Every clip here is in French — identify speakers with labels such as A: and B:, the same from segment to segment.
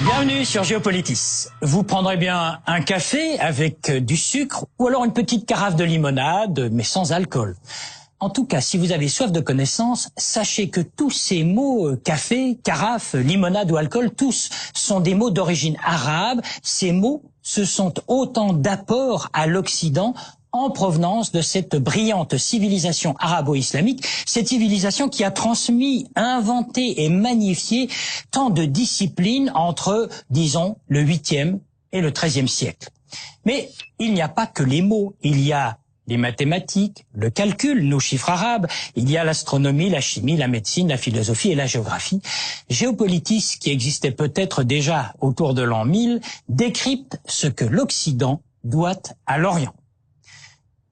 A: Bienvenue sur Géopolitis. Vous prendrez bien un café avec du sucre ou alors une petite carafe de limonade, mais sans alcool. En tout cas, si vous avez soif de connaissances, sachez que tous ces mots, café, carafe, limonade ou alcool, tous sont des mots d'origine arabe. Ces mots, ce sont autant d'apports à l'Occident en provenance de cette brillante civilisation arabo-islamique, cette civilisation qui a transmis, inventé et magnifié tant de disciplines entre, disons, le 8e et le 13e siècle. Mais il n'y a pas que les mots, il y a les mathématiques, le calcul, nos chiffres arabes, il y a l'astronomie, la chimie, la médecine, la philosophie et la géographie. Géopolitis, qui existait peut-être déjà autour de l'an 1000, décrypte ce que l'Occident doit à l'Orient.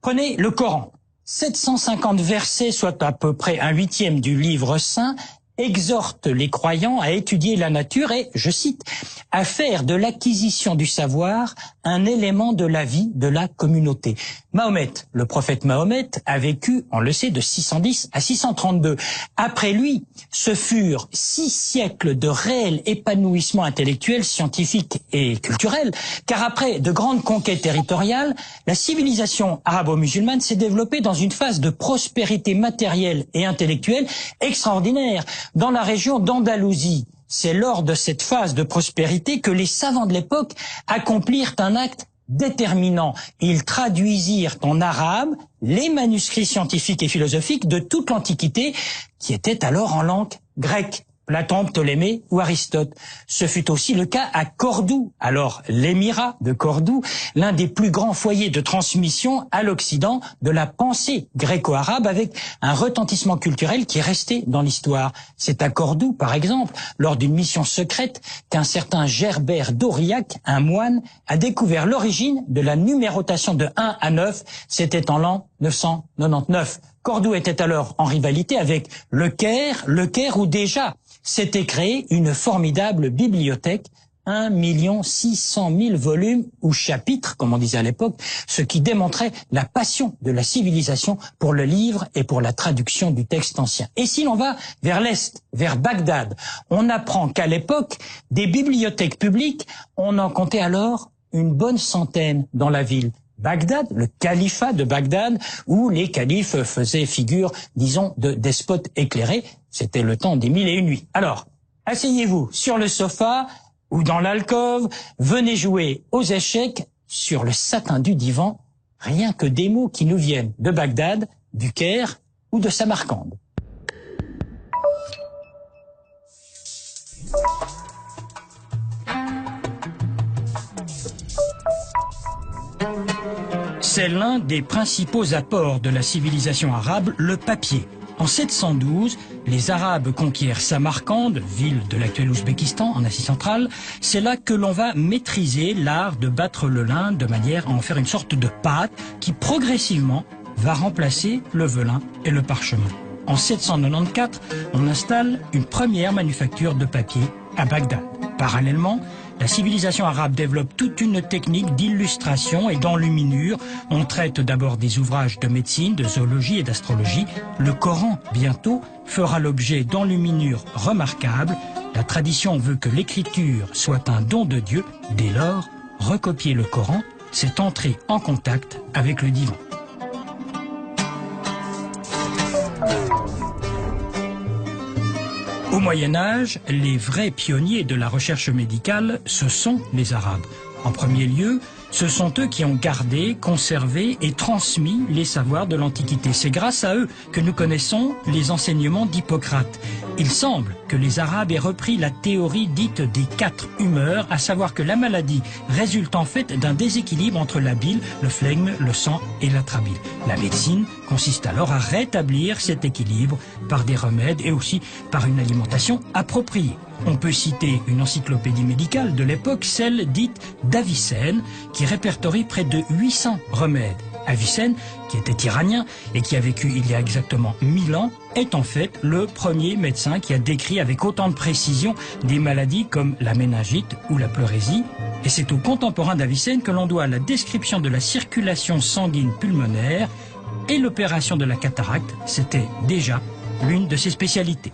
A: Prenez le Coran. 750 versets, soit à peu près 1/8 du livre saint, exhortent les croyants à étudier la nature et, je cite, à faire de l'acquisition du savoir un élément de la vie de la communauté. Mahomet, le prophète Mahomet, a vécu, on le sait, de 610 à 632. Après lui, ce furent 6 siècles de réel épanouissement intellectuel, scientifique et culturel, car après de grandes conquêtes territoriales, la civilisation arabo-musulmane s'est développée dans une phase de prospérité matérielle et intellectuelle extraordinaire. Dans la région d'Andalousie, c'est lors de cette phase de prospérité que les savants de l'époque accomplirent un acte déterminant. Ils traduisirent en arabe les manuscrits scientifiques et philosophiques de toute l'Antiquité, qui étaient alors en langue grecque. Platon, Ptolémée ou Aristote. Ce fut aussi le cas à Cordoue, alors l'émirat de Cordoue, l'un des plus grands foyers de transmission à l'Occident de la pensée gréco-arabe avec un retentissement culturel qui est resté dans l'histoire. C'est à Cordoue, par exemple, lors d'une mission secrète, qu'un certain Gerbert d'Aurillac, un moine, a découvert l'origine de la numérotation de 1 à 9. C'était en l'an 999. Cordoue était alors en rivalité avec le Caire où déjà s'était créée une formidable bibliothèque, 1 600 000 volumes ou chapitres, comme on disait à l'époque, ce qui démontrait la passion de la civilisation pour le livre et pour la traduction du texte ancien. Et si l'on va vers l'Est, vers Bagdad, on apprend qu'à l'époque, des bibliothèques publiques, on en comptait alors une bonne centaine dans la ville. Bagdad, le califat de Bagdad, où les califes faisaient figure, disons, de despotes éclairés. C'était le temps des 1001 nuits. Alors, asseyez-vous sur le sofa ou dans l'alcôve, venez jouer aux échecs sur le satin du divan, rien que des mots qui nous viennent de Bagdad, du Caire ou de Samarcande. C'est l'un des principaux apports de la civilisation arabe, le papier. En 712, les Arabes conquièrent Samarcande, ville de l'actuel Ouzbékistan, en Asie centrale. C'est là que l'on va maîtriser l'art de battre le lin de manière à en faire une sorte de pâte qui progressivement va remplacer le velin et le parchemin. En 794, on installe une première manufacture de papier à Bagdad. Parallèlement, la civilisation arabe développe toute une technique d'illustration et d'enluminure. On traite d'abord des ouvrages de médecine, de zoologie et d'astrologie. Le Coran, bientôt, fera l'objet d'enluminures remarquables. La tradition veut que l'écriture soit un don de Dieu. Dès lors, recopier le Coran, c'est entrer en contact avec le divin. Au Moyen-Âge, les vrais pionniers de la recherche médicale, ce sont les Arabes. En premier lieu, ce sont eux qui ont gardé, conservé et transmis les savoirs de l'Antiquité. C'est grâce à eux que nous connaissons les enseignements d'Hippocrate. Il semble que les Arabes aient repris la théorie dite des 4 humeurs, à savoir que la maladie résulte en fait d'un déséquilibre entre la bile, le flegme, le sang et l'atrabile. La médecine consiste alors à rétablir cet équilibre par des remèdes et aussi par une alimentation appropriée. On peut citer une encyclopédie médicale de l'époque, celle dite d'Avicenne, qui répertorie près de 800 remèdes. Avicenne, qui était iranien et qui a vécu il y a exactement 1000 ans, est en fait le premier médecin qui a décrit avec autant de précision des maladies comme la méningite ou la pleurésie. Et c'est aux contemporains d'Avicenne que l'on doit la description de la circulation sanguine pulmonaire et l'opération de la cataracte. C'était déjà l'une de ses spécialités.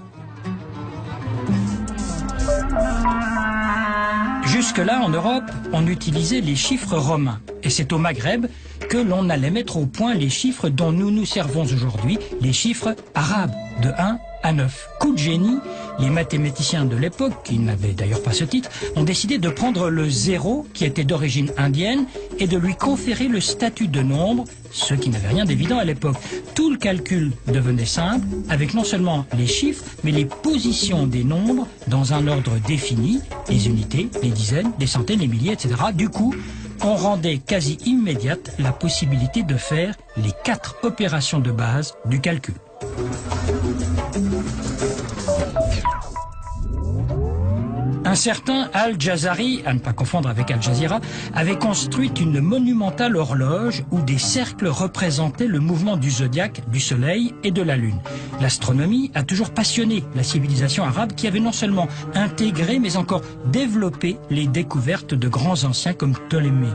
A: Jusque-là, en Europe, on utilisait les chiffres romains. Et c'est au Maghreb que l'on allait mettre au point les chiffres dont nous nous servons aujourd'hui, les chiffres arabes, de 1 à 9. Coup de génie, les mathématiciens de l'époque, qui n'avaient d'ailleurs pas ce titre, ont décidé de prendre le 0, qui était d'origine indienne, et de lui conférer le statut de nombre, ce qui n'avait rien d'évident à l'époque. Tout le calcul devenait simple, avec non seulement les chiffres, mais les positions des nombres dans un ordre défini, les unités, les dizaines, les centaines, les milliers, etc. Du coup, on rendait quasi immédiate la possibilité de faire les 4 opérations de base du calcul. Un certain Al-Jazari, à ne pas confondre avec Al Jazeera, avait construit une monumentale horloge où des cercles représentaient le mouvement du zodiaque, du soleil et de la lune. L'astronomie a toujours passionné la civilisation arabe qui avait non seulement intégré mais encore développé les découvertes de grands anciens comme Ptolémée.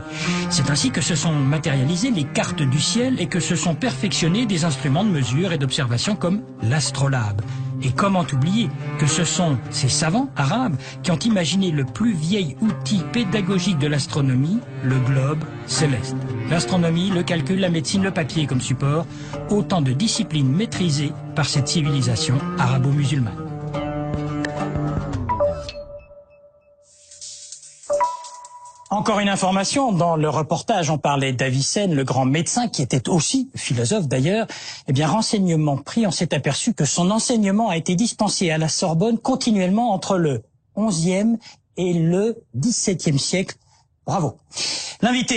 A: C'est ainsi que se sont matérialisées les cartes du ciel et que se sont perfectionnés des instruments de mesure et d'observation comme l'astrolabe. Et comment oublier que ce sont ces savants arabes qui ont imaginé le plus vieil outil pédagogique de l'astronomie, le globe céleste. L'astronomie, le calcul, la médecine, le papier comme support, autant de disciplines maîtrisées par cette civilisation arabo-musulmane. Encore une information, dans le reportage, on parlait d'Avicenne, le grand médecin, qui était aussi philosophe d'ailleurs. Eh bien, renseignement pris, on s'est aperçu que son enseignement a été dispensé à la Sorbonne continuellement entre le XIe et le XVIIe siècle. Bravo. L'invité